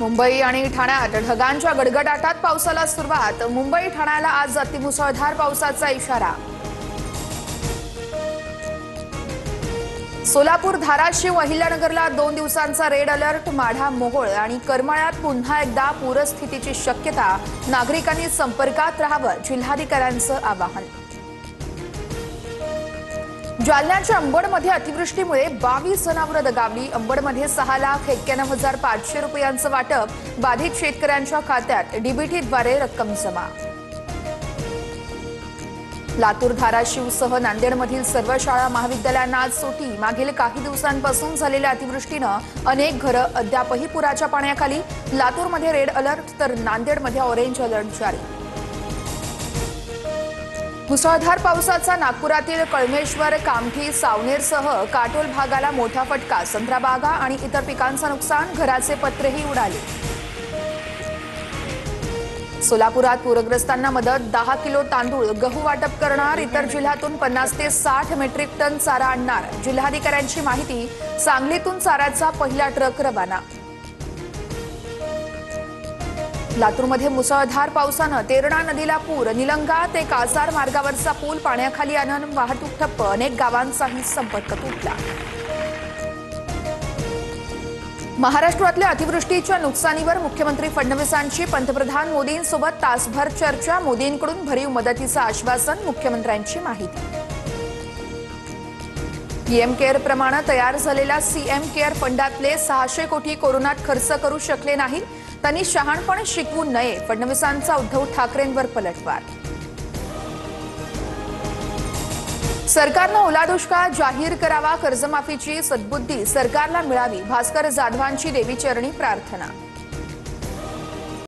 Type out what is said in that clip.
मुंबई आणि ठाण्यात ढगांच्या गडगडाटात पावसाला सुरुवात। मुंबई ठाण्याला आज अतिमुसळधार पावसाचा इशारा। सोलापूर, धाराशिव, अहिल्यानगरला 2 दिवसांचा रेड अलर्ट। माढा, मोहोळ आणि करमाळ्यात पुन्हा एकदा पूरस्थितीची शक्यता। नागरिकांनी संपर्कात राहावं, जिल्हाधिकाऱ्यांचं आवाहन। जालन्याच्या अंबडमध्ये अतिवृष्टीमुळे 22 जनावरं दगावली। अंबडमध्ये 6,91,500 रुपयांचं वाटप। बाधित शेतकऱ्यांच्या खात्यात डीबीटीद्वारे रक्कम जमा। लातूर, धाराशिवसह नांदेडमधील सर्व शाळा महाविद्यालयांना आज सुट्टी। मागील काही दिवसांपासून झालेल्या अतिवृष्टीनं अनेक घरं अद्यापही पुराच्या पाण्याखाली। लातूरमध्ये रेड अलर्ट तर नांदेडमध्ये ऑरेंज अलर्ट जारी। मुसळधार पावसाचा नागपुरातील कळमेश्वर, कामठी, सावनेरसह काटोल भागाला मोठा फटका। संत्रा बागा आणि इतर पिकांचं नुकसान, घराचे पत्रेही उडाले। सोलापुरात पूरग्रस्तांना मदत, 10 किलो तांदूळ, गहू वाटप करणार। इतर जिल्ह्यातून 50 ते 60 मेट्रिक टन चारा आणणार। जिल्हाधिकाऱ्यांची माहिती। सांगलीतून चाऱ्याचा पहिला ट्रक रवाना। लातूरमध्ये मुसळधार पावसानं तेरणा नदीला पूर। निलंगा ते कासार मार्गावरचा पूल पाण्याखाली आणून वाहतूक ठप्प। अनेक गावांचाही संपर्क तुटला। महाराष्ट्रातल्या अतिवृष्टीच्या नुकसानीवर मुख्यमंत्री फडणवीसांची पंतप्रधान मोदींसोबत तासभर चर्चा। मोदींकडून भरीव मदतीचं आश्वासन। मुख्यमंत्र्यांची माहिती। पीएम केअर प्रमाणे तयार झालेल्या सीएम केअर फंडातले 600 कोटी कोरोनात खर्च करू शकले नाहीत। त्यांनी शहाणपण शिकवू नये, फडणवीसांचा उद्धव ठाकरेंवर पलटवार। सरकारनं ओला दुष्काळ जाहीर करावा, कर्जमाफीची सद्बुद्धी सरकारला मिळावी। भास्कर जाधवांची देवीचरणी प्रार्थना।